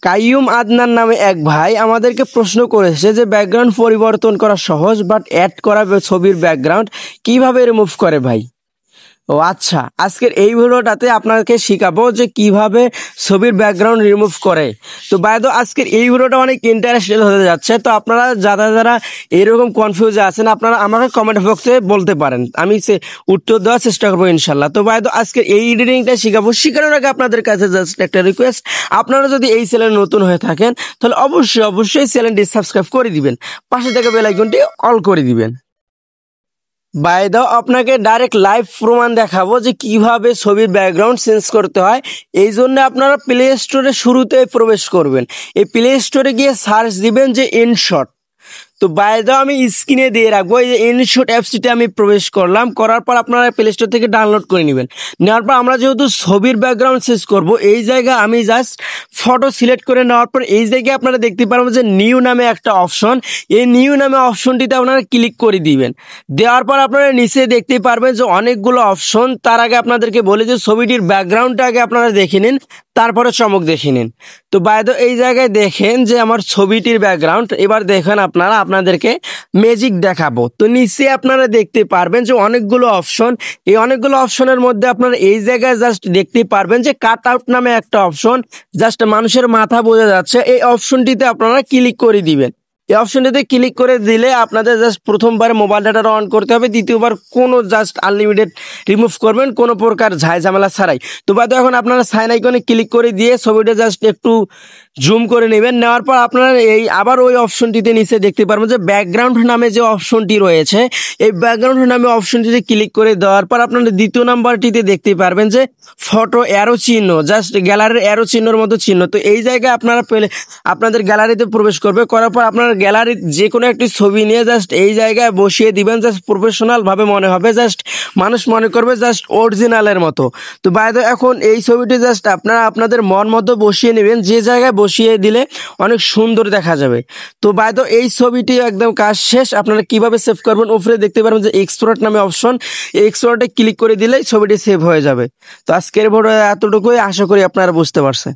কাইয়ুম আদনান নামে এক ভাই আমাদেরকে প্রশ্ন করেছে যে ব্যাকগ্রাউন্ড পরিবর্তন করা সহজ বাট অ্যাড করা ছবির ব্যাকগ্রাউন্ড কিভাবে রিমুভ করে ভাই। ও আচ্ছা, আজকের এই ভিডিওটাতে আপনাকে শিখাবো যে কিভাবে ছবির ব্যাকগ্রাউন্ড রিমুভ করে। তো বাইদো আজকের এই ভিডিওটা অনেক ইন্টারেস্টেড হতে যাচ্ছে। তো আপনারা যারা যারা এরকম কনফিউজে আছেন আপনারা আমাকে কমেন্ট বক্সে বলতে পারেন, আমি সে উত্তর দেওয়ার চেষ্টা করবো ইনশাল্লাহ। তো বাইদো আজকের এই এডিটিংটা শিখাবো, শেখানোর আগে আপনাদের কাছে জাস্ট একটা রিকোয়েস্ট, আপনারা যদি এই চ্যানেলে নতুন হয়ে থাকেন তাহলে অবশ্যই চ্যানেলটি সাবস্ক্রাইব করে দিবেন, পাশে থাকা বেল আইকনটি অল করে দিবেন। বাই দাও আপনাকে ডাইরেক্ট লাইভ প্রমাণ দেখাবো যে কিভাবে ছবির ব্যাকগ্রাউন্ড চেঞ্জ করতে হয়। এই জন্য আপনারা প্লে স্টোরে শুরুতে প্রবেশ করবেন, এই প্লে স্টোরে গিয়ে সার্চ দিবেন যে ইনশট। তো বাইরে আমি স্ক্রিনে দিয়ে রাখবো, এই যে ইনশট অ্যাপসটিতে আমি প্রবেশ করলাম, করার পর আপনারা প্লে স্টোর থেকে ডাউনলোড করে নেবেন। নেওয়ার পর আমরা যেহেতু ছবির ব্যাকগ্রাউন্ড চেঞ্জ করব, এই জায়গায় আমি জাস্ট ফটো সিলেক্ট করে নেওয়ার পর এই জায়গায় আপনারা দেখতে পারবেন যে নিউ নামে একটা অপশন, এই নিউ নামে অপশনটিতে আপনারা ক্লিক করে দিবেন। দেওয়ার পর আপনারা নিচে দেখতে পারবেন যে অনেকগুলো অপশন। তার আগে আপনাদেরকে বলি যে ছবিটির ব্যাকগ্রাউন্ডটা আগে আপনারা দেখে নিন, তারপরে চমক দেখে নিন। তো বাইরে এই জায়গায় দেখেন যে আমার ছবিটির ব্যাকগ্রাউন্ড, এবার দেখেন আপনারা আপনাদেরকে ম্যাজিক দেখাবো। তো নিচে আপনারা দেখতে পারবেন যে অনেকগুলো অপশন, এই অনেকগুলো অপশনের মধ্যে আপনারা এই জায়গায় জাস্ট দেখতে পারবেন যে কাট আউট নামে একটা অপশন, জাস্ট মানুষের মাথা বোঝা যাচ্ছে, এই অপশনটিতে আপনারা ক্লিক করে দিবেন। এই অপশনটিতে ক্লিক করে দিলে আপনাদের জাস্ট প্রথমবার মোবাইল ডাটা অন করতে হবে, দ্বিতীয়বার কোনো জাস্ট আনলিমিটেড রিমুভ করবেন কোনো প্রকার ঝামেলা ছাড়াই। তো বাদ এখন আপনারা সাইন আইকনে ক্লিক করে দিয়ে ছবিটা জাস্ট একটু জুম করে নেবেন। নেওয়ার পর আপনারা এই আবার ওই অপশনটিতে নিচে দেখতে পারবেন যে ব্যাকগ্রাউন্ড নামে যে অপশনটি রয়েছে, এই ব্যাকগ্রাউন্ড নামে অপশনটিতে ক্লিক করে দেওয়ার পর আপনারা দ্বিতীয় নাম্বারটিতে দেখতে পারবেন যে ফটো অ্যারো চিহ্ন, জাস্ট গ্যালারির অ্যারো চিহ্নর মতো চিহ্ন। তো এই জায়গায় আপনারা পেলে আপনাদের গ্যালারিতে প্রবেশ করবে, করার পর আপনারা গ্যালারির যে কোনো একটি ছবি নিয়ে জাস্ট এই জায়গায় বসিয়ে দিবেন, জাস্ট প্রফেশনাল ভাবে মনে হবে, জাস্ট মানুষ মনে করবে জাস্ট অরিজিনালের মতো। তো বাইরে এখন এই ছবিটি জাস্ট আপনারা আপনাদের মন মতো বসিয়ে নেবেন, যে জায়গায় বসিয়ে দিলে অনেক সুন্দর দেখা যাবে। তো বাইরে এই ছবিটি একদম কাজ শেষ। আপনারা কিভাবে সেভ করবেন, উপরে দেখতে পারবেন যে এক্সপোর্ট নামে অপশন, এই এক্সপোর্টে ক্লিক করে দিলেই ছবিটি সেভ হয়ে যাবে। তো আজকের ভিডিও এতটুকুই, আশা করি আপনারা বুঝতে পারছেন।